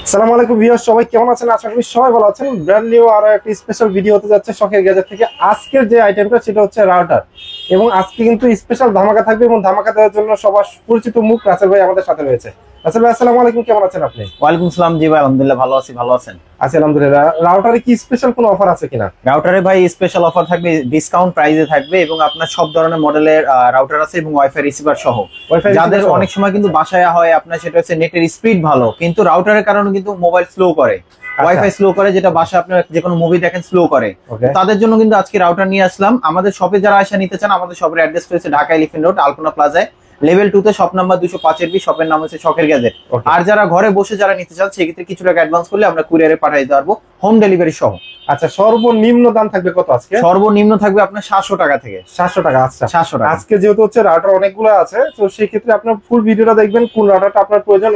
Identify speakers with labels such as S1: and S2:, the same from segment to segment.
S1: আসসালামু আলাইকুম ভিউয়ার্স, সবাই কেমন আছেন? আশা করি সবাই ভালো আছেন। ব্র্যান্ড নিউ আরো একটা স্পেশাল ভিডিও হতে যাচ্ছে শখের গ্যাজেট থেকে। আজকের যে আইটেমটা সেটা হচ্ছে রাউটার, এবং আজকে কিন্তু স্পেশাল ধামাকা থাকবে, এবং ধামাকা দেওয়ার জন্য সবার পরিচিত মুখ রাসেল ভাই আমাদের সাথে রয়েছে। রাসেল ভাই আসসালামু আলাইকুম, কেমন আছেন আপনি?
S2: ওয়ালাইকুম আসসালাম। জি ভাই, আলহামদুলিল্লাহ ভালো আছি। ভালো আছেন?
S1: আছি আলহামদুলিল্লাহ। রাউটারে কি স্পেশাল কোনো অফার আছে কিনা?
S2: রাউটারে ভাই স্পেশাল অফার থাকবে, ডিসকাউন্ট প্রাইসে থাকবে, এবং আপনার সব ধরনের মডেলের রাউটার আছে এবং ওয়াইফাই রিসিভার সহ। যাদের অনেক সময় কিন্তু বাসায় হয় আপনার, সেটা হচ্ছে নেটের স্পিড ভালো কিন্তু রাউটারের কারণে কিন্তু মোবাইল স্লো করে, ওয়াইফাই স্লো করে, যেটা বাসায় আপনার যে কোনো মুভি দেখেন স্লো করে। তাদের জন্য কিন্তু আজকে রাউটার নিয়ে আসলাম। আমাদের শপে যারা আসা নিতে চান, আমাদের শপের অ্যাড্রেস রয়েছে ঢাকা এলিফ্যান্ট রোড আলপনা প্লাজায় লেভেল 2 তে শপ নাম্বার 205 বি। শপের নাম হচ্ছে শখের গ্যাজেট। আর যারা ঘরে বসে যারা নিতে চান, সেক্ষেত্রে কিছু টাকা অ্যাডভান্স করলে আমরা কুরিয়ারে পাঠিয়ে দিতে পারবো, হোম ডেলিভারি সহ।
S1: আচ্ছা, সর্বনিম্ন দাম থাকবে কত আজকে?
S2: সর্বনিম্ন থাকবে আপনার 700 টাকা থেকে।
S1: 700 টাকা। আচ্ছা,
S2: 700 টাকা।
S1: আজকে যেহেতু হচ্ছে রাউটার অনেকগুলো আছে, তো সেই ক্ষেত্রে আপনার ফুল ভিডিওটা দেখবেন, কোন রাউটারটা আপনার প্রয়োজন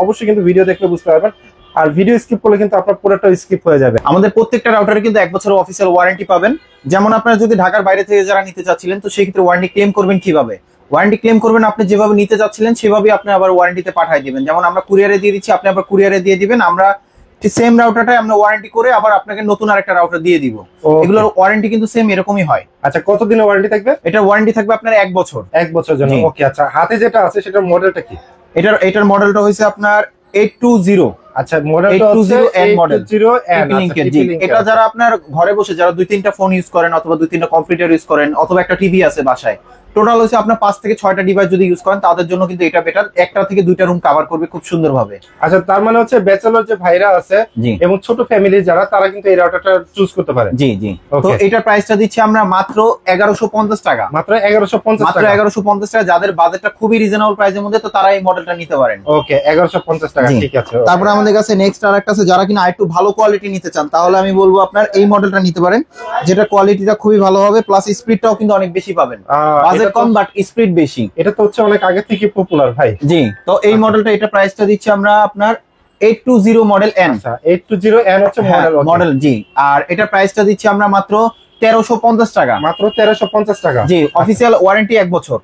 S1: অবশ্যই কিন্তু ভিডিও দেখলে বুঝতে পারবেন। আর ভিডিও স্কিপ করলে কিন্তু আপনার পুরোটা স্কিপ হয়ে যাবে।
S2: আমাদের প্রত্যেকটা রাউটারে কিন্তু 1 বছরের অফিসিয়াল ওয়ারেন্টি পাবেন। যেমন আপনারা যদি ঢাকার বাইরে থেকে যারা নিতে চাচ্ছিলেন, তো সেই ক্ষেত্রে ওয়ারেন্টি ক্লেম করবেন কিভাবে? ওয়ারেন্টি ক্লেম করবেন আপনি যেভাবে নিতে চাচ্ছিলেন সেভাবে আপনি আবার ওয়ারেন্টিতে পাঠিয়ে দিবেন। যেমন আমরা কুরিয়ারে দিয়ে দিচ্ছি, আপনি আবার কুরিয়ারে দিয়ে দিবেন। আমরা সেম রাউটারটাই আমরা ওয়ারেন্টি করে আবার আপনাকে নতুন আরেকটা রাউটার দিয়ে দিব। এগুলোর ওয়ারেন্টি কিন্তু সেম এরকমই হয়।
S1: আচ্ছা, কতদিনের ওয়ারেন্টি থাকবে?
S2: এটা ওয়ারেন্টি থাকবে আপনার 1 বছর।
S1: 1 বছর জন্য। ওকে। আচ্ছা, হাতে যেটা আছে সেটার মডেলটা কি?
S2: এটার মডেলটা হয়েছে আপনার 820।
S1: আচ্ছা, মডেলটা হচ্ছে 820N।
S2: এটা যারা আপনার ঘরে বসে যারা 2-3টা ফোন ইউজ করেন, অথবা 2-3টা কম্পিউটার ইউজ করেন, অথবা একটা টিভি আছে বাসায়, টোটাল হচ্ছে আপনার 5 থেকে 6টা ডিভাইস যদি ইউজ করেন, তাদের জন্য কিন্তু এটা বেটার। একটা থেকে 2টা রুম কভার করবে খুব সুন্দরভাবে।
S1: আচ্ছা, তার মানে হচ্ছে ব্যাচেলর যে ভাইরা আছে এবং ছোট ফ্যামিলি যারা, তারা কিন্তু এই রাউটারটা চুজ করতে পারে।
S2: জি জি। তো এটার প্রাইসটা দিচ্ছি আমরা মাত্র 1150 টাকা।
S1: মাত্র 1150 টাকা।
S2: মাত্র 1150 টাকা। যাদের বাজেটটা খুবই রিজনেবল প্রাইসের মধ্যে, তো তারা এই মডেলটা নিতে পারেন।
S1: ওকে, 1150 টাকা। ঠিক আছে।
S2: তারপরে আমাদের কাছে নেক্সট আরেকটা আছে, যারা কিনা একটু ভালো কোয়ালিটি নিতে চান, তাহলে আমি বলবো আপনার এই মডেলটা নিতে পারেন, যেটা কোয়ালিটিটা খুবই ভালো হবে, প্লাস স্পিডটাও কিন্তু অনেক বেশি পাবেন। বাজেট কম বাট স্পিড বেশি।
S1: এটা তো হচ্ছে অনেক আগে থেকে পপুলার ভাই।
S2: জি। তো এই মডেলটা, এটা প্রাইসটা দিচ্ছি আমরা আপনার 820 মডেল এন।
S1: আচ্ছা, 820N হচ্ছে
S2: মডেল। জি। আর এটা প্রাইসটা দিচ্ছি আমরা মাত্র 1350 টাকা।
S1: মাত্র 1350 টাকা।
S2: জি। অফিসিয়াল ওয়ারেন্টি 1 বছর।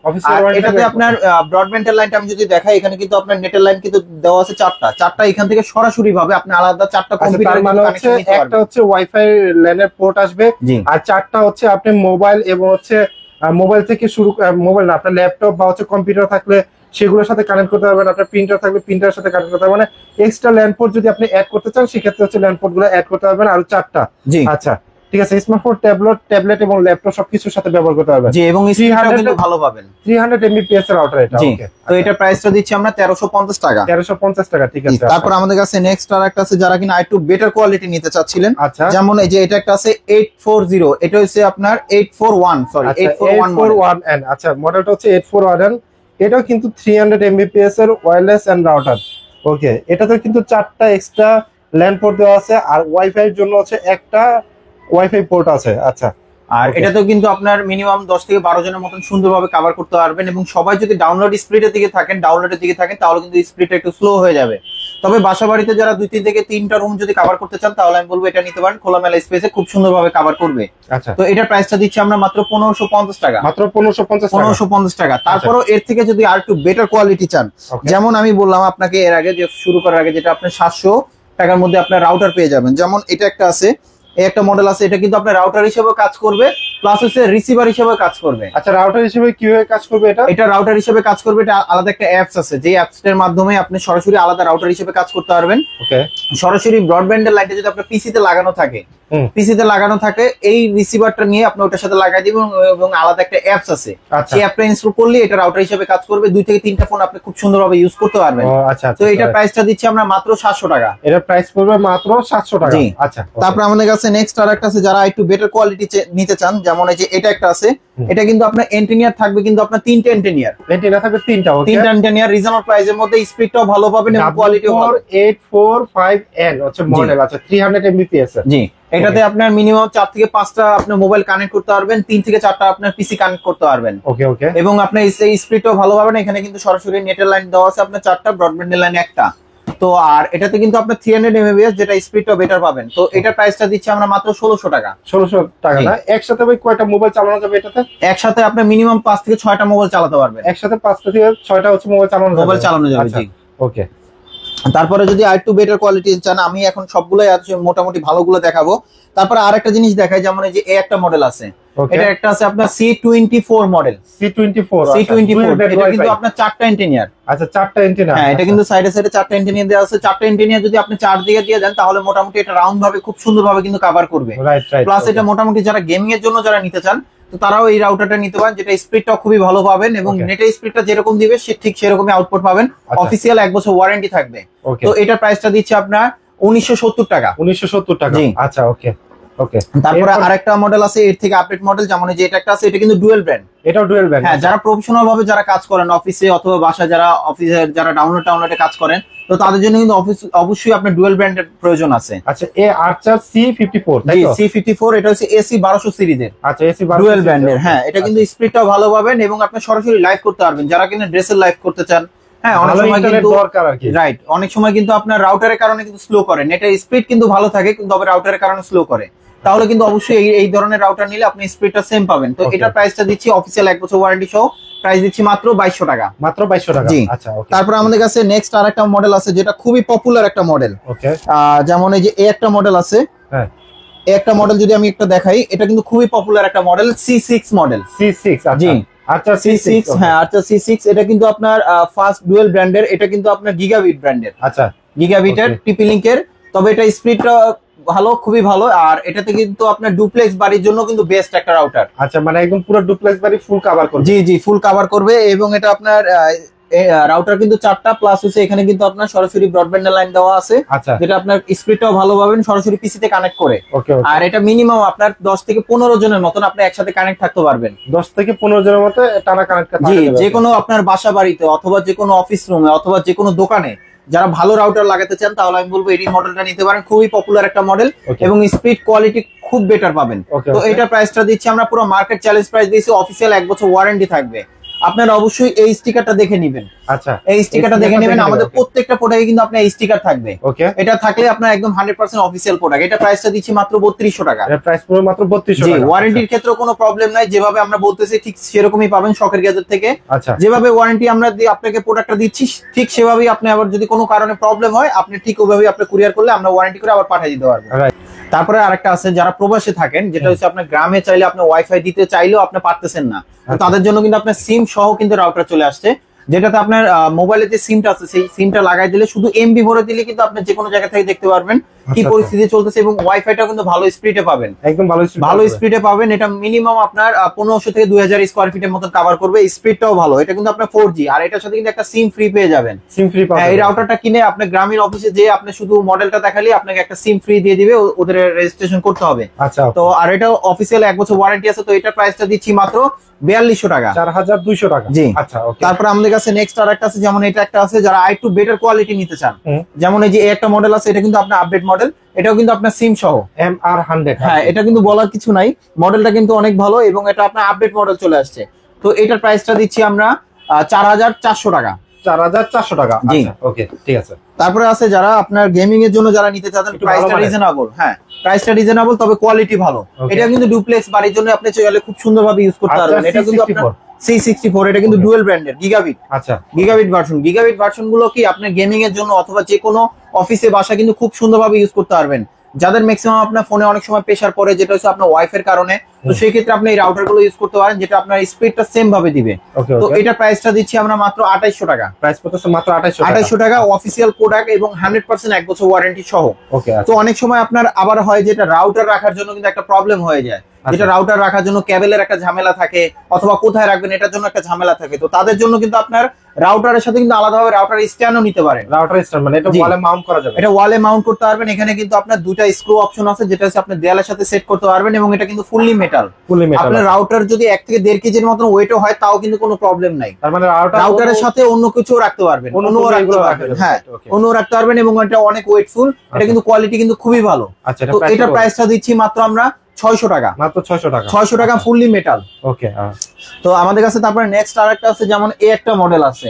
S2: এটাতে আপনার ব্রডব্যান্ডের লাইনটা আমি যদি দেখাই, এখানে কিন্তু আপনার নেটের লাইন কিন্তু দেওয়া আছে 4টা। এখান থেকে সরাসরি ভাবে আপনি আলাদা 4টা কম্পিউটার,
S1: মানে হচ্ছে একটা হচ্ছে ওয়াইফাই ল্যানের পোর্ট আসবে, আর 4টা হচ্ছে আপনি মোবাইল এবং হচ্ছে মোবাইল থেকে শুরু, মোবাইল না, আপনার ল্যাপটপ বা হচ্ছে কম্পিউটার থাকলে সেগুলোর সাথে কানেক্ট করতে পারবেন। আপনার প্রিন্টার থাকলে প্রিন্টারের সাথে কানেক্ট করতে পারবেন। মানে এক্সট্রা ল্যান্ড পোর্ট যদি আপনি অ্যাড করতে চান, সেক্ষেত্রে হচ্ছে ল্যান্ড পোর্ট গুলো অ্যাড করতে পারবেন আরো 4টা।
S2: জি।
S1: আচ্ছা, ঠিক আছে। স্মার্টফোন, ট্যাবলেট এবং ল্যাপটপ সবকিছুর সাথে ব্যবহার করতে পারবেন।
S2: জি। এবং 300 কিন্তু ভালো পাবেন।
S1: 300 Mbps এর রাউটার এটা। ওকে।
S2: তো এটা প্রাইসটা দিচ্ছি আমরা 1350 টাকা।
S1: 1350 টাকা। ঠিক আছে।
S2: তারপর আমাদের কাছে নেক্সট আরেকটা আছে, যারা কিনা একটু বেটার কোয়ালিটি নিতে চাচ্ছিলেন।
S1: আচ্ছা।
S2: যেমন এই যে এটা একটা আছে 840, এটা হচ্ছে আপনার 841, সরি
S1: 841N। আচ্ছা, মডেলটা হচ্ছে 841N। এটাও কিন্তু 300 Mbps এর ওয়্যারলেস এন্ড রাউটার। ওকে। এটাতে কিন্তু 4টা এক্সট্রা ল্যান্ড পোর্ট দেওয়া আছে, আর ওয়াইফাই এর জন্য হচ্ছে একটা ওয়াইফাই পোর্ট আছে। আচ্ছা।
S2: আর এটাতেও কিন্তু আপনার মিনিমাম 10 থেকে 12 জনের মতন সুন্দরভাবে কভার করতে পারবেন। এবং সবাই যদি ডাউনলোডের দিকে থাকেন, তাহলে কিন্তু স্পিডটা একটু স্লো হয়ে যাবে। তবে বাসা বাড়িতে যারা 2 থেকে 3টা রুম যদি কভার করতে চান, তাহলে আমি বলবো এটা নিতে পারেন। খোলামেলা স্পেসে খুব সুন্দরভাবে কভার করবে।
S1: আচ্ছা।
S2: তো এটার প্রাইসটা দিচ্ছি আমরা মাত্র 1550 টাকা।
S1: মাত্র 1550
S2: টাকা। তারপরও এর থেকে যদি আর একটু বেটার কোয়ালিটি চান, যেমন আমি বললাম আপনাকে এর আগে, যে শুরু করার আগে, যেটা আপনার 700 টাকার মধ্যে আপনার রাউটার পেয়ে যাবেন। যেমন এটা একটা আছে, একটা মডেল আছে, এটা কিন্তু আপনার রাউটার হিসেবে কাজ করবে, প্লাস হচ্ছে রিসিভার হিসেবে কাজ করবে।
S1: আচ্ছা, রাউটার হিসেবে কিভাবে কাজ করবে এটা?
S2: এটা রাউটার হিসেবে কাজ করবে। এটা আলাদা একটা অ্যাপস আছে, যে অ্যাপসটার মাধ্যমে আপনি সরাসরি আলাদা রাউটার হিসেবে কাজ করতে পারবেন।
S1: ওকে। সরাসরি
S2: ব্রডব্যান্ডের লাইনটা যদি আপনার পিসিতে লাগানো থাকে, এই রিসিভারটা নিয়ে আপনি ওটার সাথে লাগাই দিবেন, এবং আলাদা একটা অ্যাপস আছে, সেই অ্যাপটা ইনস্টল করলে এটা রাউটার হিসেবে কাজ করবে। 2 থেকে 3টা ফোন আপনি খুব সুন্দরভাবে ইউজ করতে পারবেন।
S1: আচ্ছা।
S2: তো এটার প্রাইসটা দিচ্ছি আমরা মাত্র 700 টাকা।
S1: এটার প্রাইস পড়বে মাত্র 700 টাকা। আচ্ছা।
S2: তারপর আমাদের কাছে নেক্সট আরেকটা আছে, যারা একটু বেটার কোয়ালিটি নিতে চান, যেমন এই যে এটা একটা আছে, এটা কিন্তু আপনার এন্টিনিয়ার থাকবে, কিন্তু আপনার 3টা এন্টিনিয়ার
S1: থাকবে। 3টা
S2: এন্টিনিয়ার রিজনেবল প্রাইসের মধ্যে, স্পিডটাও ভালো পাবেন এবং কোয়ালিটিও ভালো।
S1: 845N হচ্ছে মডেল। আচ্ছা, 300 Mbps।
S2: জি। এটাতে আপনার মিনিমাম 4 থেকে 5টা আপনার মোবাইল কানেক্ট করতে পারবেন, 3 থেকে 4টা আপনার পিসি কানেক্ট করতে পারবেন।
S1: ওকে ওকে।
S2: এবং আপনার এই স্পিডটাও ভালো পাবেন। এখানে কিন্তু সরাসরি নেটের লাইন দেওয়া আছে আপনার 4টা, ব্রডব্যান্ডের লাইন একটা। তো আর এটাতে কিন্তু আপনার 300 Mbps, যেটা স্পিডটাও বেটার পাবেন। তো এটার প্রাইসটা দিচ্ছি আমরা মাত্র 1600 টাকা।
S1: 1600 টাকা না? একসাথে ভাই কয়টা মোবাইল চালানো যাবে এটাতে?
S2: একসাথে আপনার মিনিমাম 5 থেকে 6টা মোবাইল চালাতে পারবেন।
S1: একসাথে 5 থেকে 6টা হচ্ছে মোবাইল চালানো যাবে।
S2: জি।
S1: ওকে।
S2: তারপরে যদি আরেকটু বেটার কোয়ালিটি চান, আমি এখন সবগুলোই মোটামুটি ভালোগুলো দেখাবো। তারপরে আরেকটা জিনিস দেখাই, যেমন এই যে একটা মডেল আছে, এটা একটা আছে আপনার C24 মডেল।
S1: C24
S2: এটা কিন্তু আপনার 4টা এন্টিনিয়ার।
S1: আচ্ছা 4টা এন্টিনিয়ার।
S2: হ্যাঁ, এটা কিন্তু সাইডে সাইডে 4টা এন্টিনিয়ার দেওয়া আছে। 4টা এন্টিনিয়ার যদি আপনি 4 দিকে দিয়ে দেন তাহলে মোটামুটি এটা রাউন্ড ভাবে খুব সুন্দরভাবে কিন্তু কভার করবে। প্লাস এটা মোটামুটি যারা গেমিং এর জন্য যারা নিতে চান তো তারাও এই রাউটারটা নিতে পারেন, যেটা স্পিডটা খুবই ভালো পাবেন এবং নেটের স্পিডটা যেরকম দিবে সে ঠিক সেরকমই আউটপুট পাবেন। অফিসিয়াল 1 বছর ওয়ারেন্টি থাকবে। তো এটার প্রাইসটা দিচ্ছে আপনার 1970 টাকা।
S1: 1970 টাকা। আচ্ছা ওকে ওকে।
S2: তারপরে আরেকটা মডেল আছে এর থেকে আপডেট মডেল, যেমন যে এটা একটা আছে, এটা কিন্তু ডুয়াল ব্র্যান্ড।
S1: এটাও ডুয়াল ব্র্যান্ড।
S2: হ্যাঁ, যারা প্রফেশনাল ভাবে যারা কাজ করেন অফিসে অথবা বাসায়, যারা অফিসের যারা ডাউনলোডে কাজ করেন, তো তাদের জন্য কিন্তু অবশ্যই আপনার ডুয়াল ব্র্যান্ডের প্রয়োজন আছে।
S1: আচ্ছা এই আর্চার C54 তাই তো?
S2: C54 এটা হচ্ছে AC 1200 সিরিজের।
S1: আচ্ছা AC 1200
S2: ডুয়াল ব্র্যান্ডের। হ্যাঁ, এটা কিন্তু স্পিডটাও ভালো পাবেন এবং আপনি সরাসরি লাইভ করতে পারবেন, যারা কিনা ড্রেসের লাইভ করতে চান। হ্যাঁ, অনেক সময় কিন্তু দরকার আর কি। রাইট, অনেক সময় কিন্তু আপনার রাউটারের কারণে কিন্তু স্লো করে, নেটের স্পিড কিন্তু ভালো থাকে কিন্তু তবে রাউটারের কারণে স্লো করে, তাহলে কিন্তু অবশ্যই এই ধরনের রাউটার নিলে আপনি স্পিডটা সেম পাবেন। তো এটার প্রাইসটা দিচ্ছি অফিসিয়াল 1 বছর ওয়ারেন্টি সহ, প্রাইস দিচ্ছি মাত্র 2200 টাকা।
S1: মাত্র 2200 টাকা।
S2: জি।
S1: আচ্ছা ওকে।
S2: তারপর আমাদের কাছে নেক্সট আরেকটা মডেল আছে যেটা খুবই পপুলার একটা মডেল।
S1: ওকে।
S2: যেমন এই যে একটা মডেল আছে।
S1: হ্যাঁ,
S2: একটা মডেল যদি আমি একটা দেখাই, এটা কিন্তু খুবই পপুলার একটা মডেল, C6 মডেল।
S1: C6 আচ্ছা।
S2: জি।
S1: আচ্ছা C6।
S2: হ্যাঁ, আচ্ছা C6 এটা কিন্তু আপনার ফার্স্ট ডুয়াল ব্র্যান্ডের, এটা কিন্তু আপনার গিগাবিট ব্র্যান্ডের।
S1: আচ্ছা,
S2: গিগাবিটের টিপি লিংকের, তবে এটা স্পিডটা ভালো, খুবই ভালো। আর এটাতে কিন্তু আপনার ডুপ্লেক্স বাড়ির জন্য কিন্তু বেস্ট একটা রাউটার।
S1: আচ্ছা মানে একদম পুরো ডুপ্লেক্স বাড়ি ফুল কভার করবে।
S2: জি জি, ফুল কভার করবে এবং এটা আপনার রাউটার কিন্তু 4টা প্লাস হচ্ছে এখানে কিন্তু আপনার সরাসরি ব্রডব্যান্ডের লাইন দেওয়া আছে।
S1: আচ্ছা,
S2: যেটা আপনার স্পিডটাও ভালো পাবেন, সরাসরি পিসিতে কানেক্ট করে।
S1: ওকে।
S2: আর এটা মিনিমাম আপনার 10 থেকে 15 জনের মতন আপনি একসাথে কানেক্ট থাকতে পারবেন।
S1: 10 থেকে 15 জনের মতো টানা কানেক্ট করতে
S2: জি,
S1: পারবেন।
S2: যে কোনো আপনার বাসা বাড়িতে অথবা যে কোনো অফিস রুমে অথবা যে কোনো দোকানে যারা ভালো রাউটার লাগাতে চান তাহলে আমি বলবো এই মডেলটা নিতে পারেন, খুবই পপুলার একটা মডেল এবং স্পিড কোয়ালিটি খুব বেটার পাবেন। তো এটা প্রাইসটা দিচ্ছি আমরা পুরো মার্কেট চ্যালেঞ্জ প্রাইস দিয়েছি, অফিসিয়াল 1 বছর ওয়ারেন্টি থাকবে। আপনারা অবশ্যই এই স্টিকারটা দেখে নেবেন।
S1: আচ্ছা,
S2: এই স্টিকারটা দেখে নেবেন, আমাদের প্রত্যেকটা প্রোডাক্টে কিন্তু আপনার এই স্টিকার থাকবে।
S1: ওকে,
S2: এটা থাকলে আপনার একদম 100% অফিসিয়াল প্রোডাক্ট। এটা প্রাইসটা দিচ্ছি মাত্র 3200 টাকা।
S1: এর প্রাইস পুরো মাত্র 3200
S2: জি,
S1: টাকা।
S2: ওয়ারেন্টির ক্ষেত্রে কোনো প্রবলেম নাই, যেভাবে আমরা বলতেছি ঠিক সেরকমই পাবেন শখের গ্যাজেট থেকে।
S1: আচ্ছা,
S2: যেভাবে ওয়ারেন্টি আমরা আপনাকে প্রোডাক্টটা দিচ্ছি ঠিক সেভাবেই আপনি আবার যদি কোনো কারণে প্রবলেম হয় আপনি ঠিক ওইভাবেই আপনি কুরিয়ার করলে আমরা ওয়ারেন্টি করে আবার পাঠিয়ে দিতে পারবো। তারপরে আরেকটা আছে, যারা প্রবাসে থাকেন, যেটা হচ্ছে আপনার গ্রামে চাইলে আপনি ওয়াইফাই দিতে চাইলেও আপনি পারতেছেন না, তো তাদের জন্য কিন্তু আপনার সিম সহ কিন্তু রাউটার চলে আসছে, যেটাতে আপনার মোবাইলে যে সিমটা আছে সেই সিমটা লাগাই দিলে শুধু এমবি ভরে দিলে কিন্তু আপনি যে কোনো জায়গা থেকে দেখতে পারবেন কি পরিস্থিতি চলতেছে এবং ওয়াইফাইটা কিন্তু ভালো স্পিডে পাবেন, একদম ভালো স্পিডে পাবেন। এটা মিনিমাম আপনার 1500 থেকে 2000 স্কয়ার ফিটের মতো কভার করবে, স্পিডটাও ভালো। এটা কিন্তু আপনার 4G আর এটার সাথে কিন্তু একটা সিম ফ্রি পেয়ে যাবেন। সিম ফ্রি পাবেন। এই রাউটারটা কিনে আপনি গ্রামীণ অফিসে যে আপনি শুধু মডেলটা দেখালে আপনাকে একটা সিম ফ্রি দিয়ে দিবে, ওদের রেজিস্ট্রেশন করতে হবে। আচ্ছা, তো আর এটা অফিসিয়াল 1 বছর ওয়ারেন্টি আছে। তো এটা প্রাইসটা দিচ্ছি মাত্র 4200 টাকা, 4200 টাকা। জি, আচ্ছা ওকে। তারপর আমাদের কাছে নেক্সট আরেকটা আছে, যেমন এটা একটা আছে যারা আরেকটু বেটার কোয়ালিটি নিতে চান, যেমন এই যে একটা মডেল আছে, এটা কিন্তু আপনার আপডেট মডেল, এটাও কিন্তু আপনার সিম সহ MR100। হ্যাঁ, এটা কিন্তু বলার কিছু নাই, মডেলটা কিন্তু অনেক ভালো এবং এটা আপনার আপডেট মডেল চলে আসছে। তো এটার প্রাইসটা দিচ্ছি আমরা 4400 টাকা। 4400 টাকা। জি, ওকে, ঠিক আছে। তারপরে আছে যারা আপনার গেমিং এর জন্য যারা নিতে চান, প্রাইসটা রিজনেবল। হ্যাঁ, প্রাইসটা রিজনেবল তবে কোয়ালিটি ভালো। এটা কিন্তু ডুপ্লেক্স বাড়ির জন্য আপনি চাইলে খুব সুন্দরভাবে ইউজ করতে পারবেন। এটা কিন্তু আপনার C64, এটা কিন্তু ডুয়াল ব্র্যান্ডের গিগাবিট। আচ্ছা, গিগাবিট ভার্সন গুলো কি আপনার গেমিং এর জন্য অথবা যে কোনো অফিসে বাসা কিন্তু খুব সুন্দরভাবে ইউজ করতে পারবেন। যাদের ম্যাক্সিমাম আপনার ফোনে অনেক সময় প্রেসার পড়ে, যেটা হচ্ছে আপনার ওয়াইফাই এর কারণে, তো সেই ক্ষেত্রে আপনি এই রাউটার গুলো ইউজ করতে পারেন, যেটা আপনার স্পিডটা সেম ভাবে দিবে। তো এটা প্রাইসটা দিচ্ছি আমরা মাত্র 2800 টাকা। প্রাইস পড়তেছে মাত্র 2800 টাকা, অফিসিয়াল প্রোডাক্ট এবং 100% 1 বছর ওয়ারেন্টি সহ। তো অনেক সময় আপনার আবার হয় যেটা রাউটার রাখার জন্য কিন্তু একটা প্রবলেম হয়ে যায়, যেটা রাউটার রাখার জন্য কেবলের একটা ঝামেলা থাকে অথবা কোথায় রাখবেন এটার জন্য একটা ঝামেলা থাকে। তো তাদের জন্য কিন্তু আপনার রাউটারের সাথে কিন্তু আলাদাভাবে রাউটার স্ট্যান্ডও নিতে পারেন। রাউটার স্ট্যান্ড মানে এটা ওয়ালে মাউন্ট করা যাবে, এটা ওয়ালে মাউন্ট করতে পারবেন। এখানে কিন্তু আপনার দুটো স্ক্রু অপশন আছে, যেটা হচ্ছে আপনি দেয়ালের সাথে সেট করতে পারবেন এবং এটা কিন্তু ফুললি মেটাল। আপনার রাউটার যদি 1 থেকে 1.5 কেজির মতন ওয়েটও হয় তাও কিন্তু কোনো প্রবলেম নাই। তার মানে রাউটারের সাথে অন্য কিছু রাখতে পারবেন, অন্যও রাখতে পারবেন। হ্যাঁ, অন্যও রাখতে পারবেন এবং এটা অনেক ওয়েটফুল। এটা কিন্তু কোয়ালিটি কিন্তু খুবই ভালো। তো এটা প্রাইসটা দিচ্ছি মাত্র আমরা 600 টাকা। মাত্র 600 টাকা ফুললি মেটাল। ওকে। তো আমাদের কাছে তারপরে নেক্সট আরেকটা আছে, যেমন একটা মডেল আছে,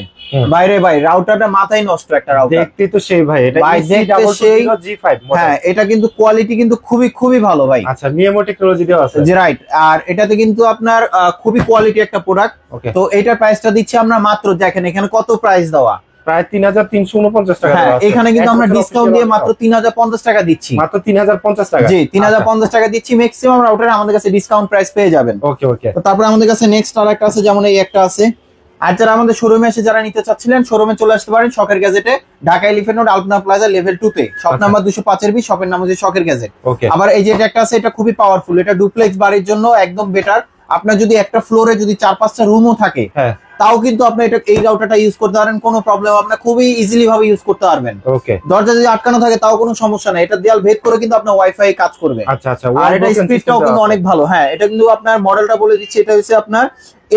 S2: বাইরে ভাই রাউটারটা মাথায় নষ্ট একটা রাউটার, দেখতে তো সেই ভাই, এটা G5। হ্যাঁ, এটা কিন্তু কোয়ালিটি কিন্তু খুবই ভালো ভাই। আচ্ছা, নিয়মো টেকনোলজি দেওয়া আছে। জি, রাইট। আর এটাতে কিন্তু আপনার খুবই কোয়ালিটি একটা প্রোডাক্ট। তো এটার প্রাইসটা দিচ্ছি আমরা মাত্র, দেখেন এখানে কত প্রাইস দেওয়া,
S1: প্রায় 3349 টাকা।
S2: হ্যাঁ, এখানে কিন্তু আমরা ডিসকাউন্ট দিয়ে মাত্র 3050 টাকা দিচ্ছি।
S1: মাত্র 3050 টাকা?
S2: জি, 3050 টাকা দিচ্ছি। ম্যাক্সিমাম রাউটারে আমাদের কাছে ডিসকাউন্ট প্রাইস পেয়ে যাবেন।
S1: ওকে ওকে।
S2: তো তারপরে আমাদের কাছে নেক্সট আরেকটা আছে, যেমন এই একটা আছে। আর যারা আমাদের শোরুমে এসে যারা নিতে চাচ্ছিলেন, শোরুমে চলে আসতে পারেন শখের গ্যাজেটে, ঢাকা এলিফ্যান্ট রোড আলপনা প্লাজা লেভেল 2 তে, শপ নাম্বার 205 এর বি, শপের নাম হচ্ছে শখের গ্যাজেট। আবার এই যে একটা আছে, এটা খুবই পাওয়ারফুল, এটা ডুপ্লেক্স বাড়ির জন্য একদম বেটার। আপনার যদি একটা ফ্লোরে যদি 4-5টা রুমও থাকে, তাও কিন্তু আপনি এটা এই রাউটারটা ইউজ করতে পারেন, কোনো প্রবলেম হবে না, খুবই ইজিলি ভাবে ইউজ করতে পারবেন।
S1: ওকে।
S2: দরজা যদি আটকানো থাকে তাও কোনো সমস্যা নাই, এটা দেয়াল ভেদ করে কিন্তু আপনার ওয়াইফাই কাজ করবে।
S1: আচ্ছা আচ্ছা।
S2: আর এটা স্পিডটাও কিন্তু অনেক ভালো। হ্যাঁ, এটা কিন্তু আপনার মডেলটা বলে দিচ্ছি, এটা হচ্ছে আপনার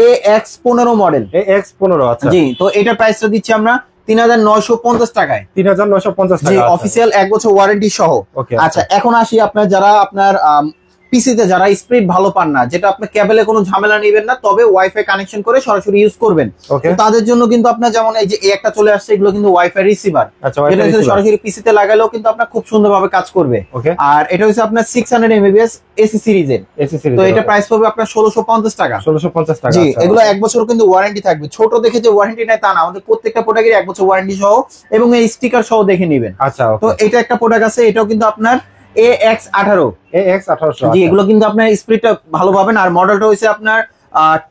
S2: AX15 মডেল।
S1: AX15, আচ্ছা।
S2: জি, তো এটার প্রাইসটা দিচ্ছি আমরা 3950 টাকায়।
S1: 3950 টাকা।
S2: জি, অফিসিয়াল 1 বছর ওয়ারেন্টি সহ। আচ্ছা, এখন আসি আপনার যারা আপনার পিসিতে যারা স্পিড ভালো পান না, যেটা আপনি কেবলে কোনো ঝামেলা নেবেন না, তবে ওয়াইফাই কানেকশন করে সরাসরি ইউজ করবেন, তাদের জন্য কিন্তু আপনার যেমন এই যে একটা চলে আসছে, এগুলো কিন্তু ওয়াইফাই রিসিভার। এটা সরাসরি পিসিতে লাগালেও কিন্তু আপনার খুব সুন্দরভাবে কাজ করবে। আর এটা হচ্ছে আপনার 600 MBps এসি সিরিজের। তো এটা প্রাইস পড়বে আপনার 1650 টাকা।
S1: 1650 টাকা।
S2: জি, এগুলো 1 বছর কিন্তু ওয়ারেন্টি থাকবে। ছোট দেখে যে ওয়ারেন্টি নাই তা না, আমাদের প্রত্যেকটা প্রোডাক্টের 1 বছর ওয়ারেন্টি সহ এবং এই স্টিকার সহ দেখে নেবেন।
S1: আচ্ছা।
S2: তো এটা একটা প্রোডাক্ট আছে, এটাও কিন্তু আপনার AX18। জি, এগুলো কিন্তু আপনার স্পিডটা ভালো পাবেন। আর মডেলটা হচ্ছে আপনার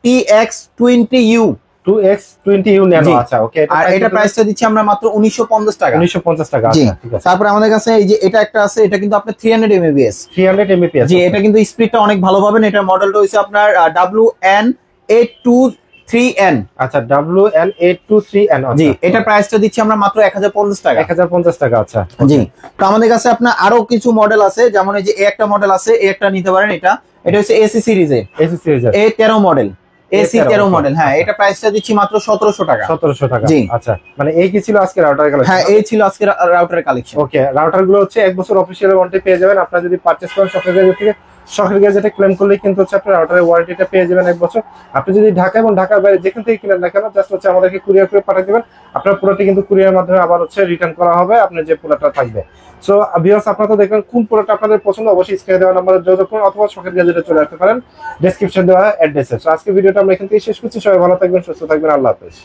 S2: TX20U।
S1: 2X20U nano. আচ্ছা ওকে।
S2: আর এটা প্রাইসটা দিচ্ছি আমরা মাত্র 1950 টাকা।
S1: 1950 টাকা।
S2: জি,
S1: ঠিক আছে।
S2: তারপরে আমাদের কাছে এই যে এটা একটা আছে, এটা কিন্তু আপনার 300 MBps।
S1: 300 MBps।
S2: জি, এটা কিন্তু স্পিডটা অনেক ভালো পাবেন। এটার মডেলটা হচ্ছে আপনার WN823N।
S1: আচ্ছা, WN823N।
S2: জি, এটা প্রাইসটা দিচ্ছি আমরা মাত্র 1050 টাকা।
S1: 1050 টাকা। আচ্ছা।
S2: জি, তো আমাদের কাছে আপনার আরো কিছু মডেল আছে, যেমন এই যে একটা মডেল আছে, একটা নিতে পারেন। এটা হচ্ছে এসি সিরিজের, A13 মডেল, AC13 মডেল। হ্যাঁ, এটা প্রাইসটা দিচ্ছি মাত্র 1700 টাকা।
S1: 1700 টাকা।
S2: জি।
S1: আচ্ছা, মানে এই কি ছিল আজকে রাউটার কালেকশন?
S2: হ্যাঁ, এই ছিল আজকে রাউটারের কালেকশন।
S1: ওকে, রাউটার গুলো হচ্ছে 1 বছর অফিশিয়াল ওয়ারেন্টি পেয়ে যাবেন। আপনারা যদি পারচেজ করেন শখের গ্যাজেট থেকে, শখের গ্যাজেটে ক্লেম করলে কিন্তু হচ্ছে আপনার রাউটারের ওয়ারেন্টিটা পেয়ে যাবেন 1 বছর। আপনি যদি ঢাকা এবং ঢাকার বাইরে যেখান থেকে কিনেন না কেন, জাস্ট হচ্ছে আমাদেরকে কুরিয়ার করে পাঠিয়ে দিবেন। আপনার প্রোডাক্টটি কিন্তু কুরিয়ারের মাধ্যমে আবার হচ্ছে রিটার্ন করা হবে আপনার যে প্রোডাক্টটা থাকবে। সো ভিউয়ার্স, আপনারা তো দেখবেন কোন প্রোডাক্ট আপনাদের পছন্দ, অবশ্যই স্ক্রিনে দেওয়া নাম্বারে যোগাযোগ করুন অথবা শখের গ্যাজেটে চলে আসতে পারেন, ডেসক্রিপশন দেওয়া অ্যাড্রেসে। সো আজকে ভিডিওটা আমরা এখান থেকে শেষ করছি। সবাই ভালো থাকবেন, সুস্থ থাকবেন, আল্লাহ হাফেজ।